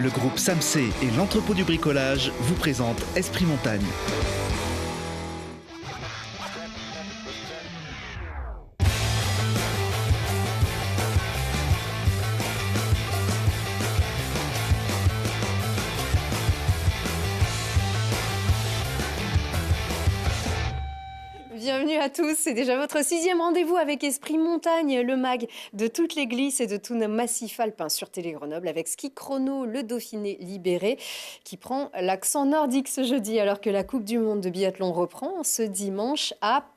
Le groupe Samsé et l'entrepôt du bricolage vous présentent Esprit Montagne. Bienvenue à tous, c'est déjà votre 6e rendez-vous avec Esprit Montagne, le mag de toutes les glisses et de tous nos massifs alpins sur Télé Grenoble avec Ski Chrono, le Dauphiné libéré qui prend l'accent nordique ce jeudi alors que la Coupe du Monde de biathlon reprend ce dimanche à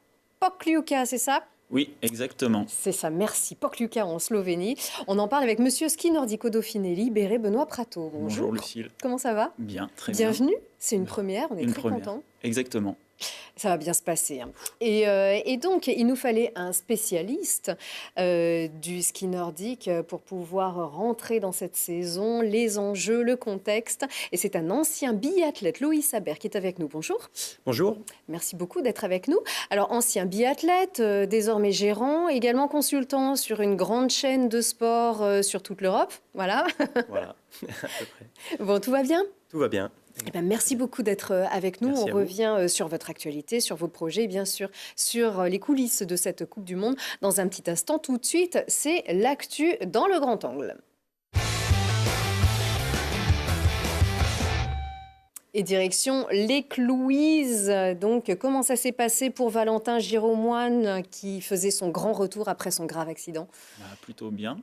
Pokljuka, c'est ça ? Oui, exactement. C'est ça, merci. Pokljuka en Slovénie. On en parle avec monsieur ski nordique au Dauphiné libéré, Benoît Prato. Bonjour Lucille. Comment ça va ? Bien, très bien. Bienvenue, c'est une première, on est très contents. Exactement. Ça va bien se passer. Et donc, il nous fallait un spécialiste du ski nordique pour pouvoir rentrer dans cette saison, les enjeux, le contexte. Et c'est un ancien biathlète, Loïs Habert, qui est avec nous. Bonjour. Bonjour. Merci beaucoup d'être avec nous. Alors, ancien biathlète, désormais gérant, également consultant sur une grande chaîne de sport sur toute l'Europe. Voilà. Voilà, à peu près. Bon, tout va bien ? Tout va bien. Eh bien, merci beaucoup d'être avec nous. Merci On revient sur votre actualité, sur vos projets, bien sûr, sur les coulisses de cette Coupe du Monde. Dans un petit instant, tout de suite, c'est l'actu dans le grand angle. Et direction l'Éclouise. Donc, comment ça s'est passé pour Valentin Giromoine qui faisait son grand retour après son grave accident ? Plutôt bien.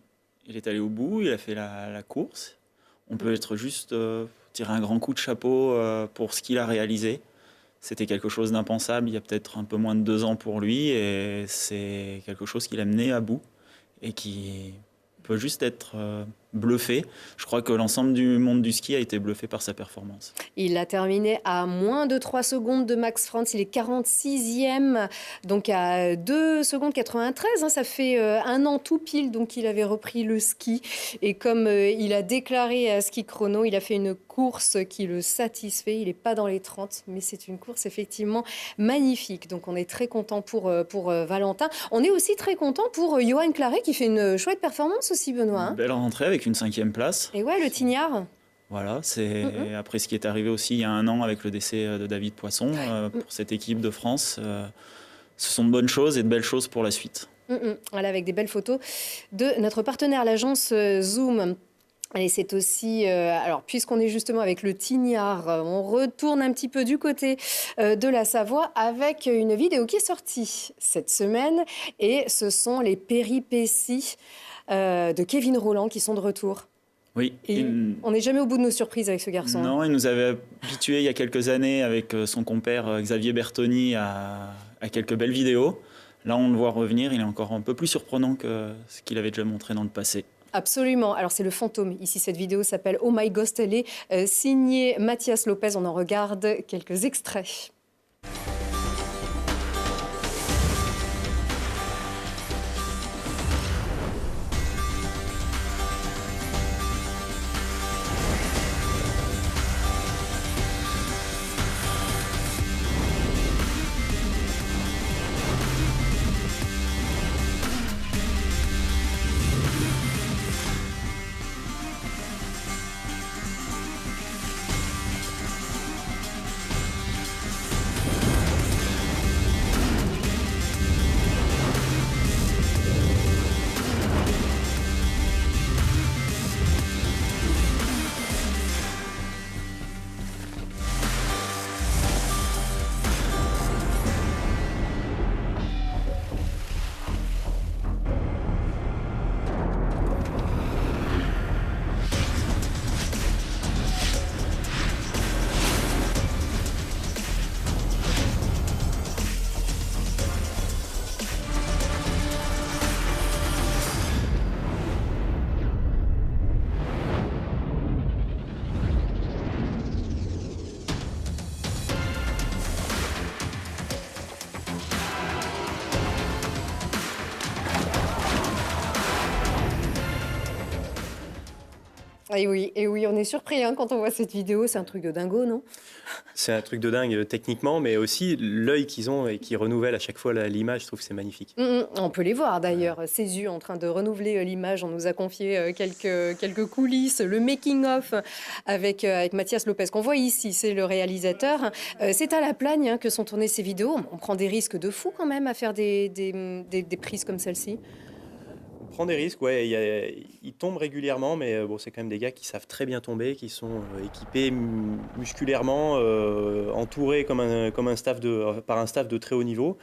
Il est allé au bout, il a fait la course. On peut être juste tirer un grand coup de chapeau pour ce qu'il a réalisé. C'était quelque chose d'impensable il y a peut-être un peu moins de 2 ans pour lui et c'est quelque chose qu'il a mené à bout et qui peut juste être bluffé. Je crois que l'ensemble du monde du ski a été bluffé par sa performance. Il a terminé à moins de 3 secondes de Max Frantz. Il est 46e, donc à 2 secondes 93. Ça fait un an tout pile donc il avait repris le ski. Et comme il a déclaré à Ski Chrono, il a fait une course qui le satisfait. Il n'est pas dans les 30, mais c'est une course effectivement magnifique. Donc on est très content pour Valentin. On est aussi très content pour Johan Claret qui fait une chouette performance aussi, Benoît. Une belle rentrée avec une 5e place. Et ouais, le Tignard. Voilà, c'est après ce qui est arrivé aussi il y a un an avec le décès de David Poisson pour cette équipe de France. Ce sont de bonnes choses et de belles choses pour la suite. Voilà, avec des belles photos de notre partenaire, l'agence Zoom. Et c'est aussi, alors puisqu'on est justement avec le Tignard, on retourne un petit peu du côté de la Savoie avec une vidéo qui est sortie cette semaine. Et ce sont les péripéties de Kevin Rolland qui sont de retour. Oui. On n'est jamais au bout de nos surprises avec ce garçon. Non, il nous avait habitués il y a quelques années avec son compère Xavier Bertoni à quelques belles vidéos. Là, on le voit revenir, il est encore un peu plus surprenant que ce qu'il avait déjà montré dans le passé. Absolument. Alors, c'est le fantôme. Ici, cette vidéo s'appelle Oh My Ghost. Elle est signée Mathias Lopez. On en regarde quelques extraits. Et oui, on est surpris hein, quand on voit cette vidéo. C'est un truc de dingo, non? C'est un truc de dingue techniquement, mais aussi l'œil qu'ils ont et qui renouvelle à chaque fois l'image, je trouve que c'est magnifique. On peut les voir d'ailleurs, ces yeux en train de renouveler l'image. On nous a confié quelques coulisses, le making-of avec Mathias Lopez qu'on voit ici, c'est le réalisateur. C'est à la Plagne hein, que sont tournées ces vidéos. On prend des risques de fou quand même à faire des prises comme celle-ci. On prend des risques, ouais, ils tombent régulièrement, mais bon, c'est quand même des gars qui savent très bien tomber, qui sont équipés musculairement, entourés comme un staff par un staff de très haut niveau,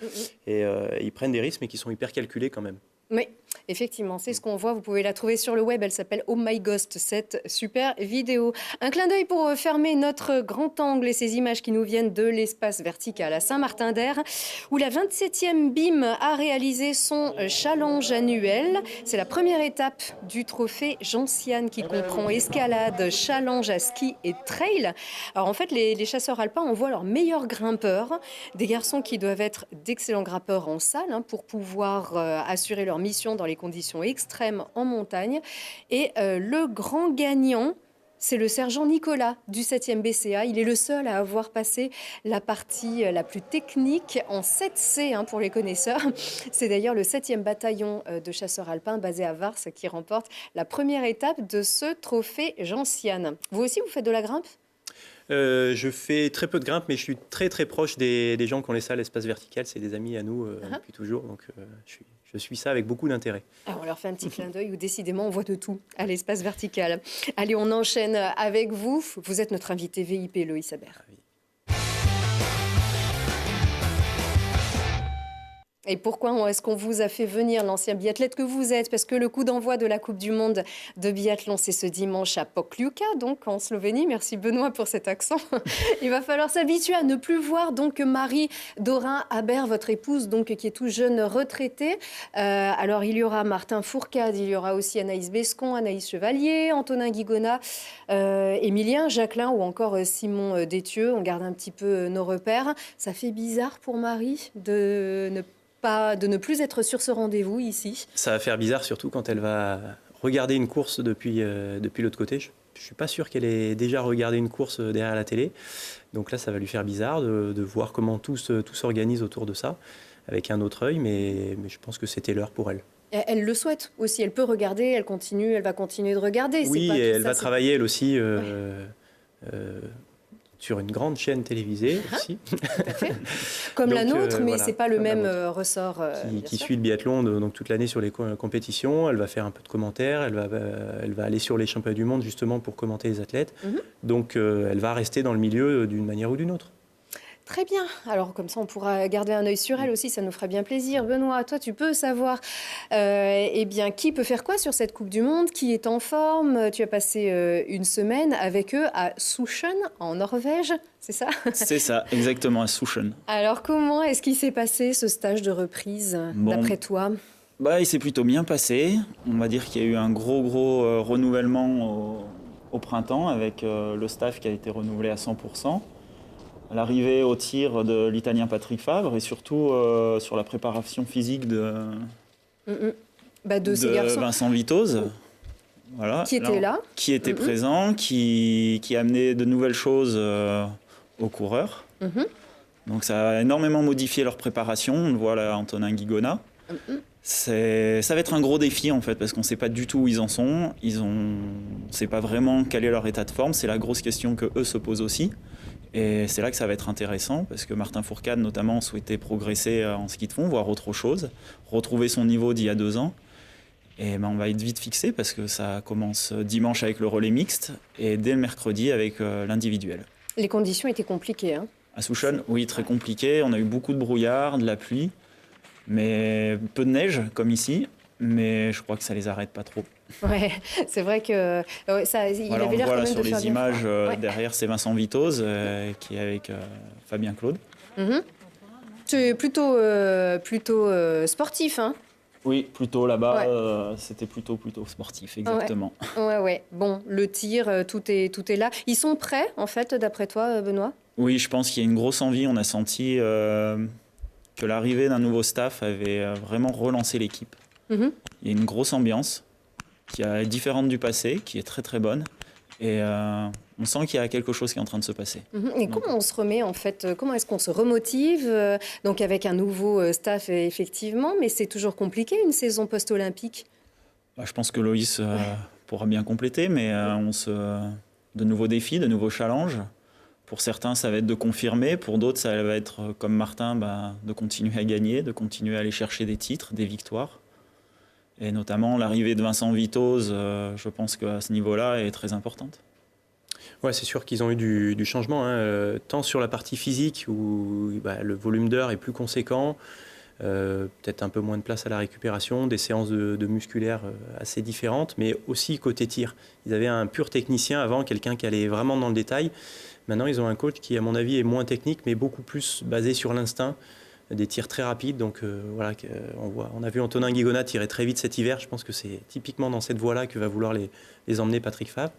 et ils prennent des risques, mais qui sont hyper calculés quand même. Oui, effectivement, c'est ce qu'on voit. Vous pouvez la trouver sur le web. Elle s'appelle Oh My Ghost, cette super vidéo. Un clin d'œil pour fermer notre grand angle et ces images qui nous viennent de l'espace vertical à Saint-Martin-d'Air, où la 27e BIM a réalisé son challenge annuel. C'est la première étape du trophée Gentiane qui comprend escalade, challenge à ski et trail. Alors en fait, les chasseurs alpins envoient leurs meilleurs grimpeurs, des garçons qui doivent être d'excellents grimpeurs en salle hein, pour pouvoir assurer leur mission dans les conditions extrêmes en montagne. Et le grand gagnant, c'est le sergent Nicolas du 7e BCA. Il est le seul à avoir passé la partie la plus technique en 7C hein, pour les connaisseurs. C'est d'ailleurs le 7e bataillon de chasseurs alpins basé à Vars qui remporte la première étape de ce trophée Gentiane. Vous aussi, vous faites de la grimpe ? Je fais très peu de grimpe, mais je suis très très proche des gens qui ont les salles espace vertical. C'est des amis à nous depuis toujours, donc je suis ça avec beaucoup d'intérêt. Alors on leur fait un petit clin d'œil où décidément on voit de tout à l'espace vertical. Allez, on enchaîne avec vous. Vous êtes notre invité VIP, Loïs Aber. Ah oui. Et pourquoi est-ce qu'on vous a fait venir, l'ancien biathlète que vous êtes? Parce que le coup d'envoi de la Coupe du Monde de biathlon, c'est ce dimanche à Pokljuka, donc en Slovénie. Merci Benoît pour cet accent. Il va falloir s'habituer à ne plus voir donc Marie Dorin Aber, votre épouse, donc qui est tout jeune retraitée. Alors il y aura Martin Fourcade, il y aura aussi Anaïs Bescon, Anaïs Chevalier, Antonin Guigona, Émilien Jacquelin ou encore Simon Détieux. On garde un petit peu nos repères. Ça fait bizarre pour Marie de ne plus être sur ce rendez-vous ici. Ça va faire bizarre, surtout quand elle va regarder une course depuis l'autre côté. Je ne suis pas sûr qu'elle ait déjà regardé une course derrière la télé. Donc là, ça va lui faire bizarre de voir comment tout s'organise autour de ça, avec un autre œil, mais je pense que c'était l'heure pour elle. Elle le souhaite aussi, elle peut regarder, elle va continuer de regarder. Oui, et elle va travailler elle aussi sur une grande chaîne télévisée aussi. Tout à fait. Comme donc, la nôtre, mais voilà, ce n'est pas le même ressort. Qui suit le biathlon donc toute l'année sur les compétitions. Elle va faire un peu de commentaires, elle va aller sur les championnats du monde justement pour commenter les athlètes. Donc elle va rester dans le milieu d'une manière ou d'une autre. Très bien. Alors, comme ça, on pourra garder un œil sur elle aussi. Ça nous fera bien plaisir. Benoît, toi, tu peux savoir qui peut faire quoi sur cette Coupe du Monde, qui est en forme. Tu as passé une semaine avec eux à Souchen, en Norvège, c'est ça? C'est ça, exactement, à Souchen. Alors, comment est-ce qu'il s'est passé, ce stage de reprise, d'après toi? Il s'est plutôt bien passé. On va dire qu'il y a eu un gros renouvellement au printemps avec le staff qui a été renouvelé à 100%. L'arrivée au tir de l'Italien Patrick Favre et surtout sur la préparation physique de ces garçons. Vincent Vitoz. Voilà, qui était là. Qui était présent, qui amenait de nouvelles choses aux coureurs. Donc ça a énormément modifié leur préparation. On le voit là, Antonin Guigona. Ça va être un gros défi en fait, parce qu'on ne sait pas du tout où ils en sont. On ne sait pas vraiment quel est leur état de forme. C'est la grosse question qu'eux se posent aussi. Et c'est là que ça va être intéressant, parce que Martin Fourcade, notamment, souhaitait progresser en ski de fond, voir autre chose, retrouver son niveau d'il y a 2 ans. Et on va être vite fixé, parce que ça commence dimanche avec le relais mixte, et dès le mercredi avec l'individuel. Les conditions étaient compliquées, hein? À Souchen, oui, très compliqué. On a eu beaucoup de brouillard, de la pluie, mais peu de neige, comme ici. Mais je crois que ça les arrête pas trop. Ouais, c'est vrai que il avait l'air quand même sur de faire les images derrière, c'est Vincent Vitoz qui est avec Fabien Claude. C'est plutôt sportif, hein? Oui, plutôt là-bas, c'était plutôt sportif, exactement. Ouais. Bon, le tir, tout est là. Ils sont prêts, en fait, d'après toi, Benoît? Oui, je pense qu'il y a une grosse envie. On a senti que l'arrivée d'un nouveau staff avait vraiment relancé l'équipe. Il y a une grosse ambiance. qui est différente du passé, qui est très très bonne. Et on sent qu'il y a quelque chose qui est en train de se passer. Et comment on se remet en fait? Comment est-ce qu'on se remotive? Donc avec un nouveau staff effectivement, mais c'est toujours compliqué une saison post-olympique. Je pense que Loïs pourra bien compléter, mais de nouveaux défis, de nouveaux challenges. Pour certains, ça va être de confirmer. Pour d'autres, ça va être, comme Martin, de continuer à gagner, de continuer à aller chercher des titres, des victoires. Et notamment, l'arrivée de Vincent Vitoz, je pense qu'à ce niveau-là, est très importante. Ouais, c'est sûr qu'ils ont eu du changement, hein, tant sur la partie physique, où le volume d'heures est plus conséquent, peut-être un peu moins de place à la récupération, des séances de musculaire assez différentes, mais aussi côté tir. Ils avaient un pur technicien avant, quelqu'un qui allait vraiment dans le détail. Maintenant, ils ont un coach qui, à mon avis, est moins technique, mais beaucoup plus basé sur l'instinct, des tirs très rapides. Donc voilà, on a vu Antonin Guigona tirer très vite cet hiver. Je pense que c'est typiquement dans cette voie-là que va vouloir les emmener Patrick Fabre.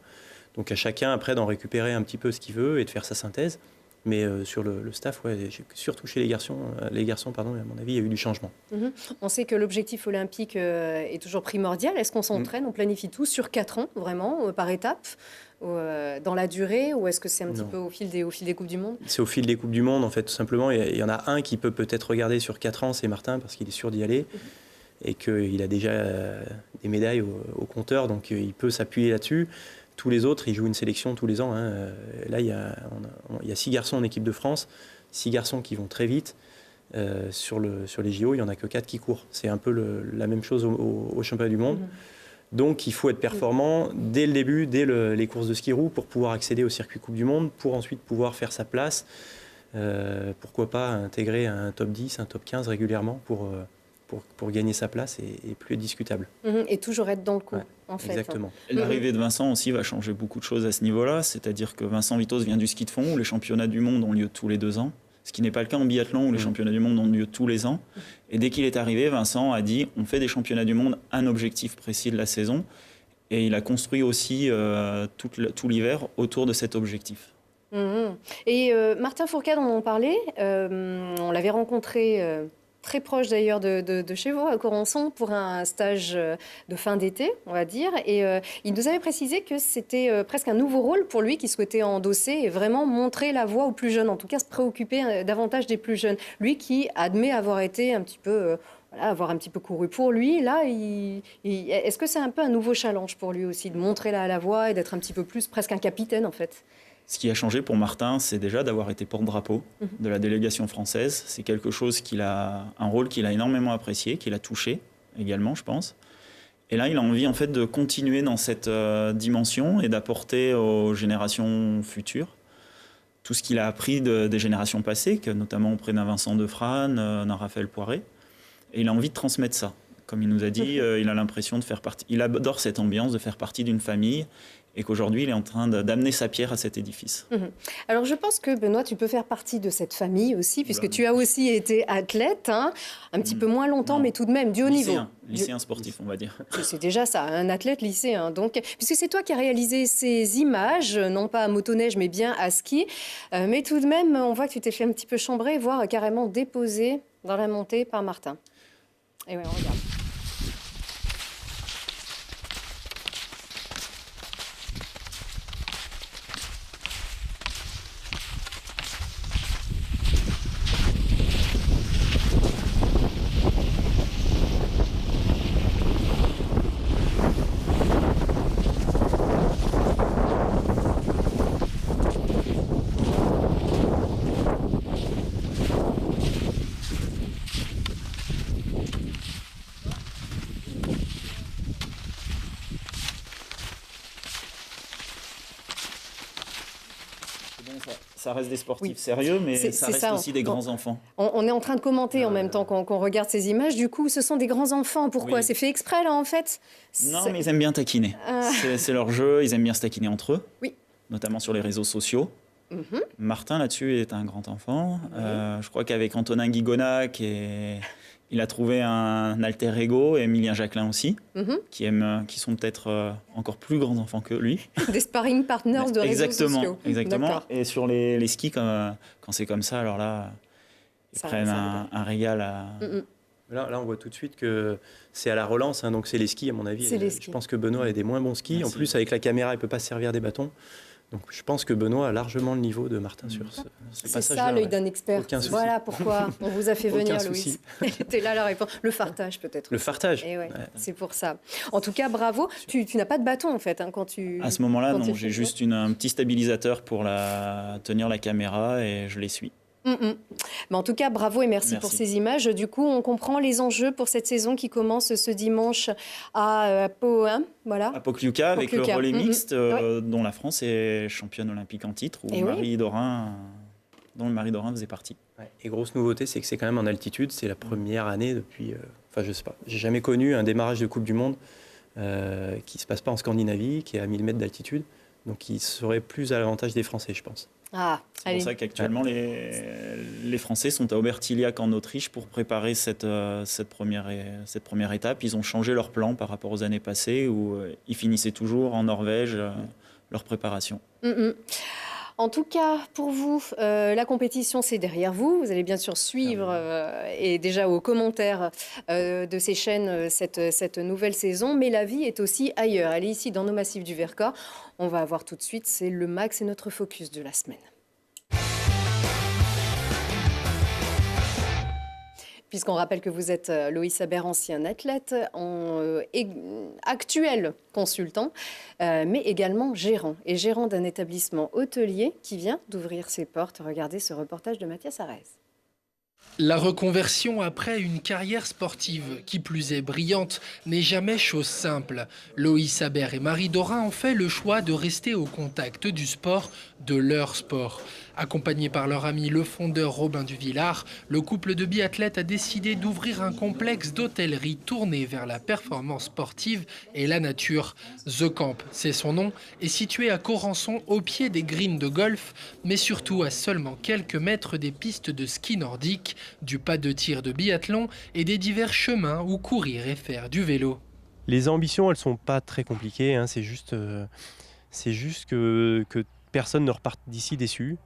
Donc à chacun, après, d'en récupérer un petit peu ce qu'il veut et de faire sa synthèse. Mais sur le staff, ouais, surtout chez les garçons, à mon avis, il y a eu du changement. On sait que l'objectif olympique est toujours primordial. Est-ce qu'on s'entraîne, on planifie tout sur 4 ans, vraiment, par étapes, dans la durée, ou est-ce que c'est un petit peu au fil des Coupes du Monde? C'est au fil des Coupes du Monde, en fait, tout simplement. Il y en a un qui peut peut-être regarder sur 4 ans, c'est Martin, parce qu'il est sûr d'y aller, et qu'il a déjà des médailles au compteur, donc il peut s'appuyer là-dessus. Tous les autres, ils jouent une sélection tous les ans. Hein. Là, il y a 6 garçons en équipe de France, 6 garçons qui vont très vite. Sur les JO, il n'y en a que 4 qui courent. C'est un peu la même chose au championnat du monde. Donc, il faut être performant dès le début, dès les courses de ski roue, pour pouvoir accéder au circuit Coupe du Monde, pour ensuite pouvoir faire sa place. Pourquoi pas intégrer un top 10, un top 15 régulièrement pour gagner sa place et plus être discutable. Et toujours être dans le coup, en fait. Exactement. L'arrivée de Vincent aussi va changer beaucoup de choses à ce niveau-là, c'est-à-dire que Vincent Vitoz vient du ski de fond, où les championnats du monde ont lieu tous les 2 ans, ce qui n'est pas le cas en biathlon, où les championnats du monde ont lieu tous les ans. Et dès qu'il est arrivé, Vincent a dit « on fait des championnats du monde un objectif précis de la saison ». Et il a construit aussi tout l'hiver autour de cet objectif. Et Martin Fourcade, on en parlait, on l'avait rencontré... très proche d'ailleurs de chez vous, à Corançon, pour un stage de fin d'été, on va dire. Et il nous avait précisé que c'était presque un nouveau rôle pour lui qu'il souhaitait endosser et vraiment montrer la voie aux plus jeunes, en tout cas se préoccuper davantage des plus jeunes. Lui qui admet avoir été un petit peu... avoir un petit peu couru pour lui, là, est-ce que c'est un peu un nouveau challenge pour lui aussi, de montrer la voie et d'être un petit peu plus presque un capitaine, en fait? Ce qui a changé pour Martin, c'est déjà d'avoir été porte-drapeau de la délégation française. C'est quelque chose un rôle qu'il a énormément apprécié, qu'il a touché également, je pense. Et là, il a envie en fait de continuer dans cette dimension et d'apporter aux générations futures tout ce qu'il a appris des générations passées, notamment auprès d'un Vincent Defrane, d'un Raphaël Poiré. Et il a envie de transmettre ça. Comme il nous a dit, il a l'impression de faire partie... Il adore cette ambiance de faire partie d'une famille et qu'aujourd'hui, il est en train d'amener sa pierre à cet édifice. Alors, je pense que, Benoît, tu peux faire partie de cette famille aussi, puisque tu as aussi été athlète, hein, un petit peu moins longtemps, mais tout de même, du haut niveau. Lycéen sportif, on va dire. C'est déjà ça, un athlète lycéen. Donc, puisque c'est toi qui as réalisé ces images, non pas à motoneige, mais bien à ski. Mais tout de même, on voit que tu t'es fait un petit peu chambrer, voire carrément déposé dans la montée par Martin. Et ouais, on regarde. Ça reste des sportifs sérieux, mais ça reste aussi des grands-enfants. On est en train de commenter en même temps qu'on regarde ces images. Du coup, ce sont des grands-enfants. Pourquoi? C'est fait exprès, là, en fait? Non, mais ils aiment bien taquiner. C'est leur jeu, ils aiment bien se taquiner entre eux, notamment sur les réseaux sociaux. Martin, là-dessus, est un grand enfant. Je crois qu'avec Antonin Guigona, il a trouvé un alter ego, et Emilien Jacquelin aussi, qui sont peut-être encore plus grands enfants que lui. Des sparring partners de réseaux sociaux. Exactement. Et sur les skis, quand c'est comme ça, alors là, ils prennent un régal à... Là, on voit tout de suite que c'est à la relance, hein, donc c'est les skis, à mon avis. C'est les skis. Je pense que Benoît a des moins bons skis. Merci. En plus, avec la caméra, il ne peut pas se servir des bâtons. Donc, je pense que Benoît a largement le niveau de Martin sur ce C'est passage-là. ça l'œil Ouais. d'un expert. Aucun souci. Voilà pourquoi on vous a fait venir, Aucun Louis. souci. T'es là la réponse. Le fartage peut-être. Le fartage. Et ouais, Ouais. c'est pour ça. En tout cas, bravo. Tu n'as pas de bâton en fait hein, quand tu. À ce moment-là, quand non, tu j'ai fais juste un petit stabilisateur pour tenir la caméra et je les suis. Mais en tout cas, bravo et merci pour ces images. Du coup, on comprend les enjeux pour cette saison qui commence ce dimanche à Pau, hein, voilà. À Pokljuka, avec le Pokljuka. relais mixte, Ouais. dont la France est championne olympique en titre, où Et oui. Marie Dorin, dont Marie Dorin faisait partie. Ouais. Et grosse nouveauté, c'est que c'est quand même en altitude. C'est la première année depuis. Enfin, je sais pas. J'ai jamais connu un démarrage de Coupe du Monde qui se passe pas en Scandinavie, qui est à 1000 mètres d'altitude. Donc, qui serait plus à l'avantage des Français, je pense. Ah, C'est allez. pour ça qu'actuellement, les Français sont à Obertiliac en Autriche pour préparer cette première étape. Ils ont changé leur plan par rapport aux années passées où ils finissaient toujours en Norvège leur préparation. En tout cas, pour vous, la compétition, c'est derrière vous. Vous allez bien sûr suivre et déjà aux commentaires de ces chaînes cette nouvelle saison. Mais la vie est aussi ailleurs. Elle est ici dans nos massifs du Vercors. On va voir tout de suite, c'est le max et notre focus de la semaine. Puisqu'on rappelle que vous êtes Loïs Aber, ancien athlète, actuel consultant, mais également gérant. Et gérant d'un établissement hôtelier qui vient d'ouvrir ses portes. Regardez ce reportage de Mathias Arez. La reconversion après une carrière sportive, qui plus est brillante, n'est jamais chose simple. Loïs Aber et Marie Dorin ont fait le choix de rester au contact du sport, de leur sport. Accompagné par leur ami le fondeur Robin Duvillard, le couple de biathlètes a décidé d'ouvrir un complexe d'hôtellerie tourné vers la performance sportive et la nature. The Camp, c'est son nom, est situé à Corançon au pied des greens de golf, mais surtout à seulement quelques mètres des pistes de ski nordique, du pas de tir de biathlon et des divers chemins où courir et faire du vélo. Les ambitions, elles sont pas très compliquées. Hein. C'est juste que personne ne reparte d'ici déçu.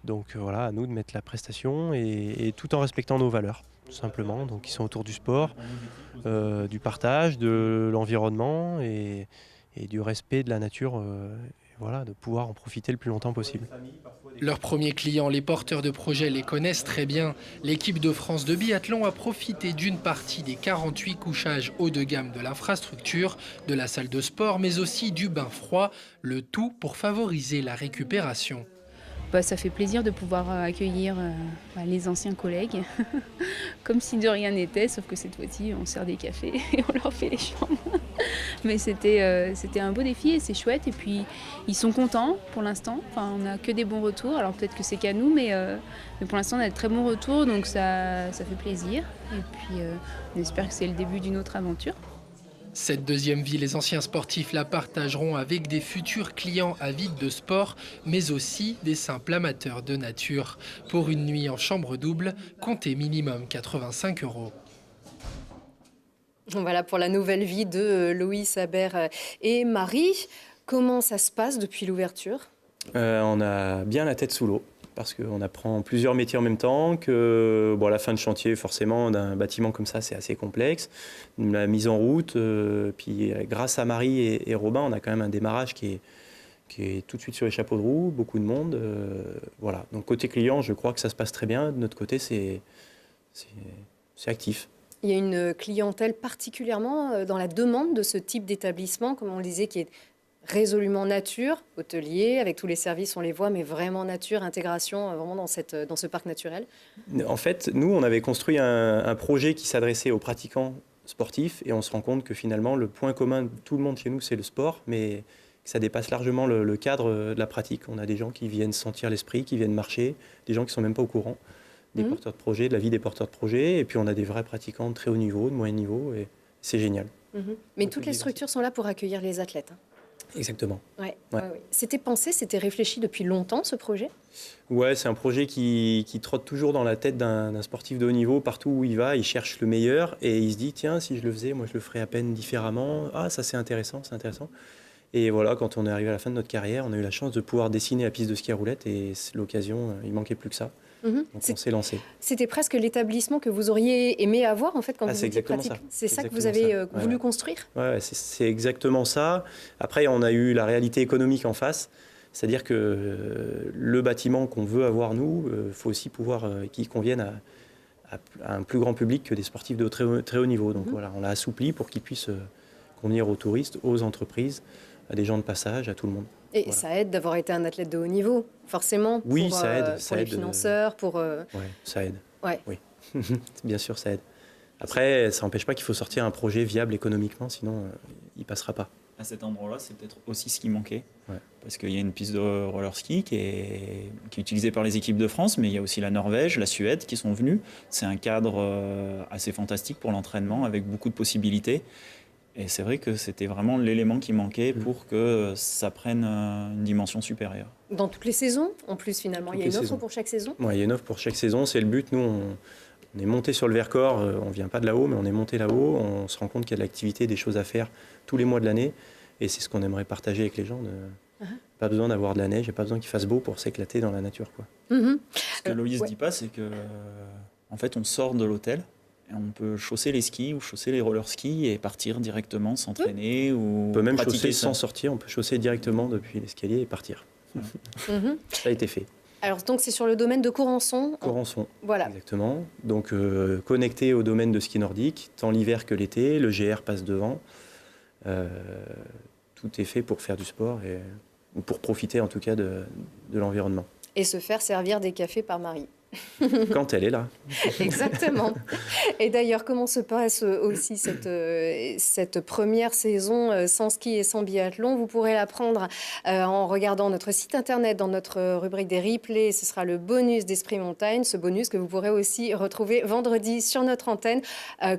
Donc voilà, à nous de mettre la prestation et tout en respectant nos valeurs, tout simplement. Donc ils sont autour du sport, du partage, de l'environnement et du respect de la nature. Voilà, de pouvoir en profiter le plus longtemps possible. Leurs premiers clients, les porteurs de projets, les connaissent très bien. L'équipe de France de biathlon a profité d'une partie des 48 couchages haut de gamme de l'infrastructure, de la salle de sport, mais aussi du bain froid, le tout pour favoriser la récupération. Ça fait plaisir de pouvoir accueillir les anciens collègues, comme si de rien n'était, sauf que cette fois-ci, on sert des cafés et on leur fait les chambres. Mais c'était un beau défi et c'est chouette. Et puis, ils sont contents pour l'instant. Enfin, on n'a que des bons retours. Alors peut-être que c'est qu'à nous, mais pour l'instant, on a de très bons retours, donc ça fait plaisir. Et puis, on espère que c'est le début d'une autre aventure. Cette deuxième vie, les anciens sportifs la partageront avec des futurs clients avides de sport, mais aussi des simples amateurs de nature. Pour une nuit en chambre double, comptez minimum 85 €. Voilà pour la nouvelle vie de Loïs Aber et Marie. Comment ça se passe depuis l'ouverture ? On a bien la tête sous l'eau. Parce qu'on apprend plusieurs métiers en même temps, que la fin de chantier, forcément, d'un bâtiment comme ça, c'est assez complexe. La mise en route, puis grâce à Marie et Robin, on a quand même un démarrage qui est tout de suite sur les chapeaux de roue, beaucoup de monde. Voilà. Donc côté client, je crois que ça se passe très bien. De notre côté, c'est actif. Il y a une clientèle particulièrement dans la demande de ce type d'établissement, comme on le disait, qui est résolument nature, hôtelier, avec tous les services, on les voit, mais vraiment nature, intégration, vraiment dans ce parc naturel. En fait, nous, on avait construit un projet qui s'adressait aux pratiquants sportifs et on se rend compte que finalement, le point commun de tout le monde chez nous, c'est le sport, mais ça dépasse largement le cadre de la pratique. On a des gens qui viennent sentir l'esprit, qui viennent marcher, des gens qui ne sont même pas au courant des porteurs de projets, de la vie des porteurs de projets, et puis on a des vrais pratiquants de très haut niveau, de moyen niveau, et c'est génial. Mais toutes les structures sont là pour accueillir les athlètes. Exactement. Ouais. C'était pensé, c'était réfléchi depuis longtemps, ce projet ? Ouais, c'est un projet qui trotte toujours dans la tête d'un sportif de haut niveau. Partout où il va, il cherche le meilleur et il se dit, tiens, si je le faisais, moi je le ferais à peine différemment. Ah, ça c'est intéressant, c'est intéressant. Et voilà, quand on est arrivé à la fin de notre carrière, on a eu la chance de pouvoir dessiner la piste de ski à roulettes et c'est l'occasion, il manquait plus que ça. Donc on s'est lancé. C'était presque l'établissement que vous auriez aimé avoir en fait quand vous étiez pratique. C'est ça que vous avez voulu construire. Ouais, c'est exactement ça. Après, on a eu la réalité économique en face. C'est-à-dire que le bâtiment qu'on veut avoir, nous, il faut aussi pouvoir qu'il convienne à un plus grand public que des sportifs de très haut niveau. Donc voilà, on l'a assoupli pour qu'ils puissent convenir aux touristes, aux entreprises, à des gens de passage, à tout le monde. Et voilà. ça aide d'avoir été un athlète de haut niveau, forcément, oui, pour, ça aide, pour ça les aide, financeurs, pour... Oui, ça aide. Ouais. Oui, bien sûr, ça aide. Après, ça n'empêche pas qu'il faut sortir un projet viable économiquement, sinon il ne passera pas. À cet endroit-là, c'est peut-être aussi ce qui manquait. Ouais. Parce qu'il y a une piste de roller ski qui est utilisée par les équipes de France, mais il y a aussi la Norvège, la Suède qui sont venus. C'est un cadre assez fantastique pour l'entraînement, avec beaucoup de possibilités. Et c'est vrai que c'était vraiment l'élément qui manquait pour que ça prenne une dimension supérieure. Dans toutes les saisons, en plus, finalement. Il y a une offre pour chaque saison. Oui, il y a une offre pour chaque saison. C'est le but. Nous, on est monté sur le Vercors. On ne vient pas de là-haut, mais on est monté là-haut. On se rend compte qu'il y a de l'activité, des choses à faire tous les mois de l'année. Et c'est ce qu'on aimerait partager avec les gens. Pas besoin d'avoir de la neige, il n'y a pas besoin qu'il fasse beau pour s'éclater dans la nature, quoi. Ce que Loïs ne dit pas, c'est que en fait, on sort de l'hôtel et on peut chausser les skis ou chausser les roller skis et partir directement, s'entraîner ou on peut même chausser ça. sans sortir. On peut chausser directement depuis l'escalier et partir. Ça a été fait. Alors donc c'est sur le domaine de Corançon. Corançon, voilà. Exactement. Donc connecté au domaine de ski nordique, tant l'hiver que l'été, le GR passe devant. Tout est fait pour faire du sport ou pour profiter en tout cas de l'environnement. Et se faire servir des cafés par Marie. Quand elle est là. Exactement. Et d'ailleurs, comment se passe aussi cette première saison sans ski et sans biathlon? Vous pourrez l'apprendre en regardant notre site internet dans notre rubrique des replays. Ce sera le bonus d'Esprit Montagne, ce bonus que vous pourrez aussi retrouver vendredi sur notre antenne,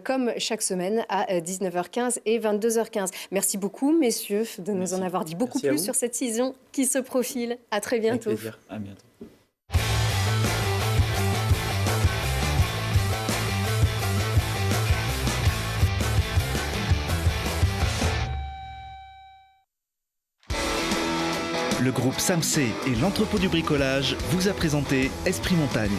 comme chaque semaine à 19h15 et 22h15. Merci beaucoup, messieurs, de nous en avoir dit beaucoup plus sur cette saison qui se profile. À très bientôt. Avec plaisir. À bientôt. Le groupe SAMC et l'entrepôt du bricolage vous a présenté Esprit Montagne.